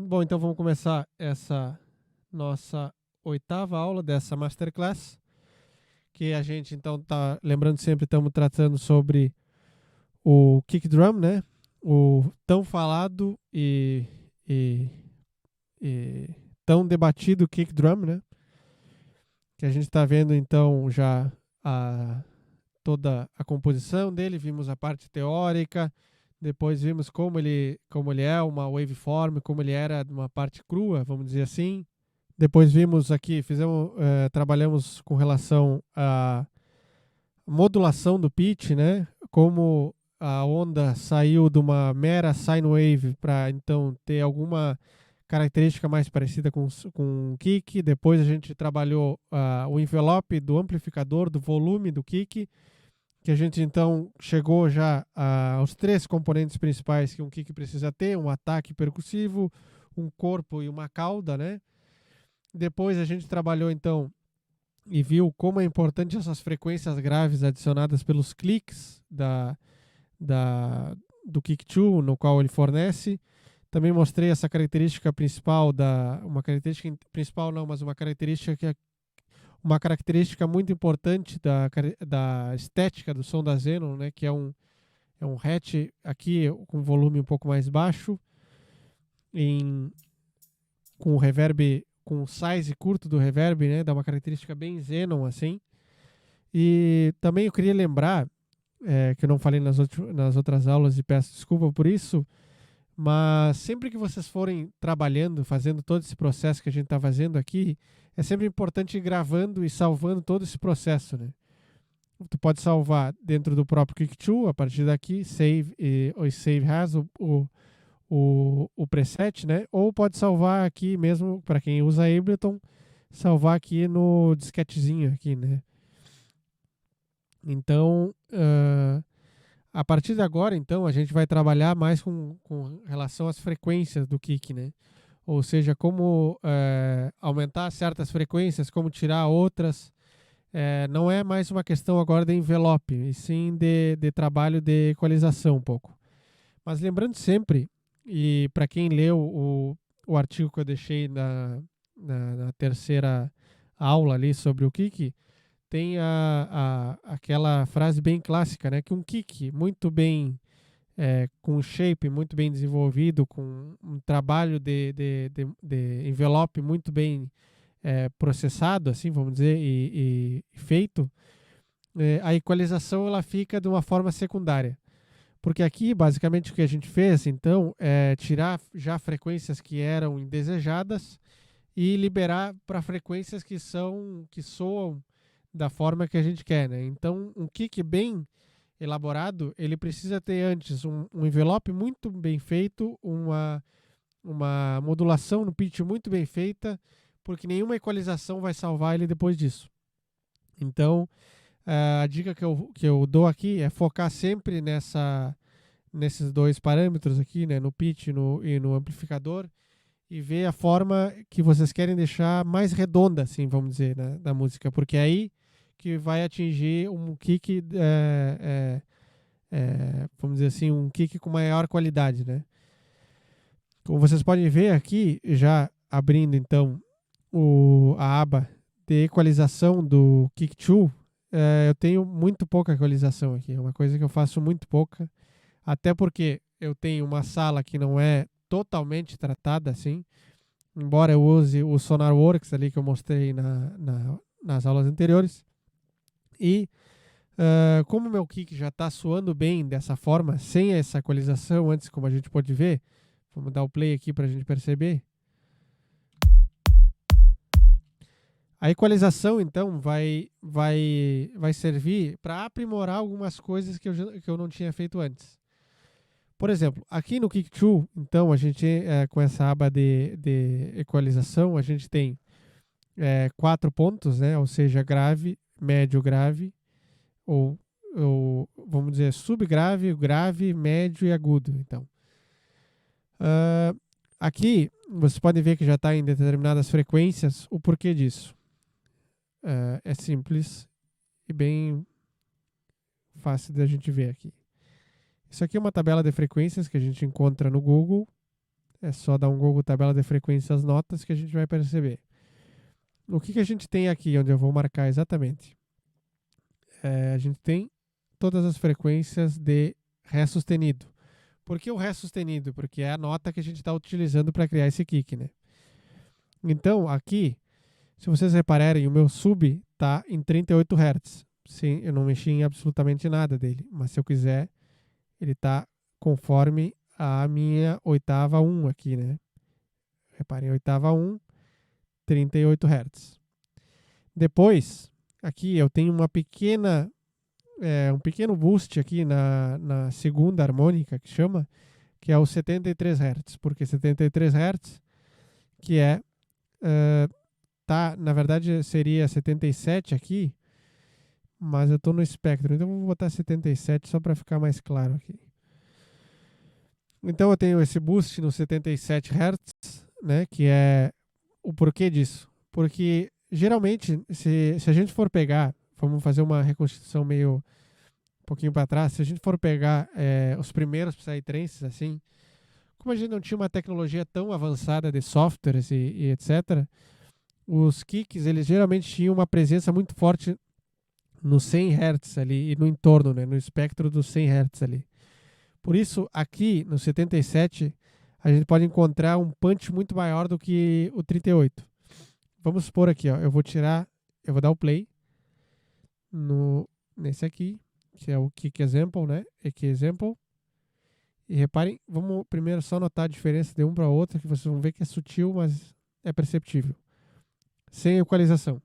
Bom, então vamos começar essa nossa oitava aula dessa Masterclass, que a gente então tá, lembrando sempre, estamos tratando sobre o kick drum, né? O tão falado e, e tão debatido kick drum, né? Que a gente está vendo então já a, toda a composição dele, vimos a parte teórica, depois vimos como ele é uma waveform, como ele era uma parte crua, vamos dizer assim. Depois vimos aqui, trabalhamos com relação à modulação do pitch, né? Como a onda saiu de uma mera sine wave para então ter alguma característica mais parecida com o kick. Depois a gente trabalhou o envelope do amplificador, do volume do kick, que a gente então chegou já aos três componentes principais que um kick precisa ter: um ataque percussivo, um corpo e uma cauda, né? Depois a gente trabalhou então e viu como é importante essas frequências graves adicionadas pelos cliques do Kick 2, no qual ele fornece. Também mostrei essa característica principal uma característica principal não, mas uma característica muito importante da estética do som da Xenon, né, que é um hatch aqui com volume um pouco mais baixo, em, com o reverb, com o size curto do reverb, né, dá uma característica bem Xenon assim. E também eu queria lembrar, que eu não falei nas outras aulas e peço desculpa por isso, mas sempre que vocês forem trabalhando, fazendo todo esse processo que a gente está fazendo aqui, é sempre importante ir gravando e salvando todo esse processo, né? Tu pode salvar dentro do próprio Kick2, a partir daqui, save as, o preset, né? Ou pode salvar aqui mesmo, para quem usa Ableton, salvar aqui no disquetezinho aqui, né? Então, a partir de agora, então, a gente vai trabalhar mais com relação às frequências do kick, né? Ou seja, como aumentar certas frequências, como tirar outras. Não é mais uma questão agora de envelope, e sim de trabalho de equalização um pouco. Mas lembrando sempre, e para quem leu o artigo que eu deixei na terceira aula ali sobre o kick, tem aquela frase bem clássica, né? Que um kick muito bem, com um shape muito bem desenvolvido, com um trabalho de envelope muito bem processado, assim, vamos dizer, e feito, a equalização ela fica de uma forma secundária. Porque aqui, basicamente, o que a gente fez, então, é tirar já frequências que eram indesejadas e liberar para frequências que soam da forma que a gente quer, né? Então, um kick bem elaborado, ele precisa ter antes um envelope muito bem feito, uma modulação no pitch muito bem feita, porque nenhuma equalização vai salvar ele depois disso. Então, a dica que eu dou aqui é focar sempre nesses dois parâmetros aqui, né, no pitch e no amplificador, e ver a forma que vocês querem deixar mais redonda, assim, vamos dizer, né, da música, porque é aí que vai atingir um kick, vamos dizer assim, um kick com maior qualidade, né? Como vocês podem ver aqui, já abrindo então a aba de equalização do Kick 2, eu tenho muito pouca equalização aqui, é uma coisa que eu faço muito pouca, até porque eu tenho uma sala que não é totalmente tratada assim, embora eu use o SonarWorks ali que eu mostrei nas aulas anteriores. E como o meu kick já está soando bem dessa forma, sem essa equalização antes, como a gente pode ver, vamos dar o play aqui para a gente perceber. A equalização, então, vai servir para aprimorar algumas coisas que eu não tinha feito antes. Por exemplo, aqui no Kick 2, então, a gente, com essa aba de equalização, a gente tem 4 pontos, né? Ou seja, grave, médio, grave, ou vamos dizer, subgrave, grave, médio e agudo. Então, aqui, vocês podem ver que já está em determinadas frequências. O porquê disso? É simples e bem fácil da gente ver aqui. Isso aqui é uma tabela de frequências que a gente encontra no Google. É só dar um Google tabela de frequências notas que a gente vai perceber. O que a gente tem aqui, onde eu vou marcar exatamente? A gente tem todas as frequências de Ré sustenido. Por que o Ré sustenido? Porque é a nota que a gente está utilizando para criar esse kick, né? Então, aqui, se vocês repararem, o meu sub está em 38 Hz. Sim, eu não mexi em absolutamente nada dele. Mas se eu quiser, ele está conforme a minha oitava 1 aqui, né? Reparem, oitava 1, 38 Hz. Depois, aqui eu tenho um pequeno boost aqui na segunda harmônica, que chama, que é o 73 Hz. Porque 73 Hz, que na verdade seria 77 aqui, mas eu estou no espectro, então vou botar 77 só para ficar mais claro aqui. Então eu tenho esse boost no 77 Hz, né, que é o porquê disso. Porque geralmente, se a gente for pegar, vamos fazer uma reconstituição meio um pouquinho para trás, se a gente for pegar os primeiros Psytrances, assim, como a gente não tinha uma tecnologia tão avançada de softwares e etc., os kicks, eles geralmente tinham uma presença muito forte no 100 Hz ali e no entorno, né, no espectro dos 100 Hz ali. Por isso, aqui no 77, a gente pode encontrar um punch muito maior do que o 38. Vamos supor aqui, ó, eu vou dar o play nesse aqui, que é o kick example, né? Aqui example. E reparem, vamos primeiro só notar a diferença de um para outro, que vocês vão ver que é sutil, mas é perceptível. Sem equalização.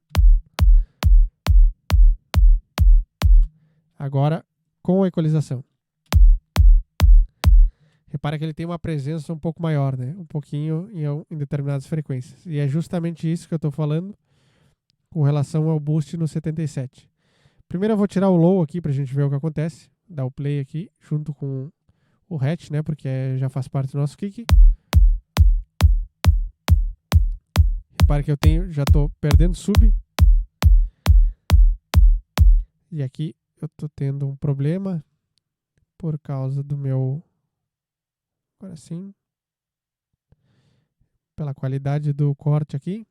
Agora, com a equalização. Repara que ele tem uma presença um pouco maior, né? Um pouquinho em determinadas frequências. E é justamente isso que eu estou falando com relação ao boost no 77. Primeiro eu vou tirar o low aqui para a gente ver o que acontece. Dar o play aqui junto com o hatch, né? Porque já faz parte do nosso kick. Repara que já estou perdendo sub. E aqui eu estou tendo um problema por causa do meu... Agora sim. Pela qualidade do corte aqui.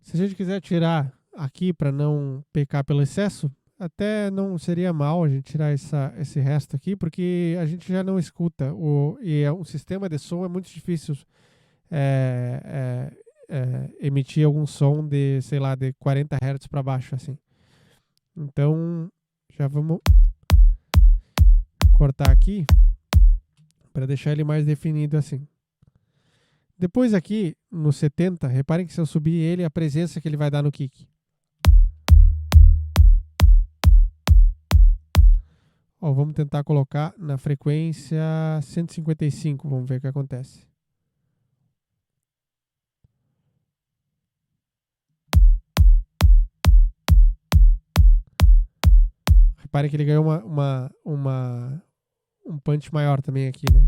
Se a gente quiser tirar aqui para não pecar pelo excesso, até não seria mal a gente tirar esse resto aqui, porque a gente já não escuta. Um sistema de som é muito difícil emitir algum som de, sei lá, de 40 Hz para baixo, assim. Então, já vamos cortar aqui para deixar ele mais definido assim. Depois aqui, no 70, reparem que se eu subir ele, a presença que ele vai dar no kick. Ó, vamos tentar colocar na frequência 155, vamos ver o que acontece. Reparem que ele ganhou um punch maior também aqui, né?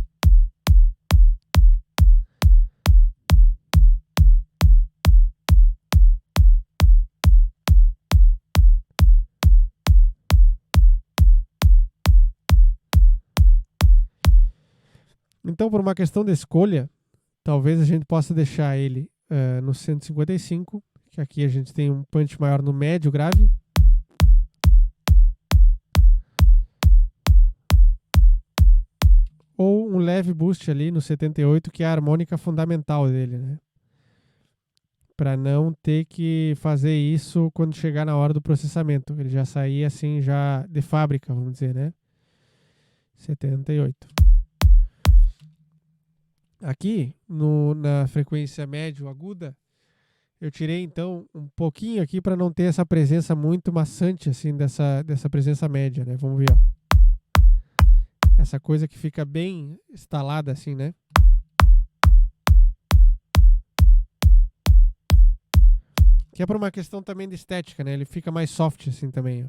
Então, por uma questão de escolha, talvez a gente possa deixar ele no 155, que aqui a gente tem um punch maior no médio grave. Ou um leve boost ali no 78, que é a harmônica fundamental dele, né? Para não ter que fazer isso quando chegar na hora do processamento. Ele já sair assim, já de fábrica, vamos dizer, né? 78. Aqui, na frequência médio aguda, eu tirei então um pouquinho aqui para não ter essa presença muito maçante assim dessa presença média, né? Vamos ver, ó. Essa coisa que fica bem instalada assim, né? Que é por uma questão também de estética, né? Ele fica mais soft assim também, ó.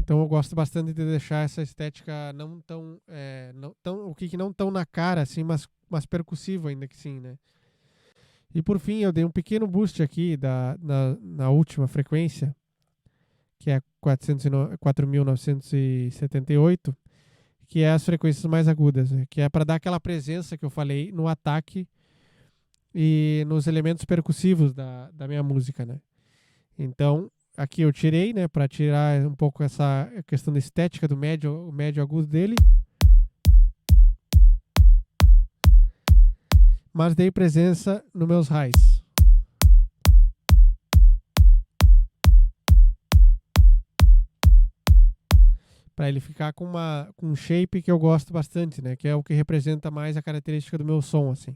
Então eu gosto bastante de deixar essa estética não tão, o kick não tão na cara, assim, mas percussivo ainda que sim, né? E por fim, eu dei um pequeno boost aqui na última frequência, que é 4.978, que é as frequências mais agudas, né? Que é para dar aquela presença que eu falei no ataque e nos elementos percussivos da minha música, né? Então, aqui eu tirei, né, para tirar um pouco essa questão da estética do médio, o médio agudo dele, mas dei presença nos meus highs. Para ele ficar com um shape que eu gosto bastante, né, que é o que representa mais a característica do meu som, assim.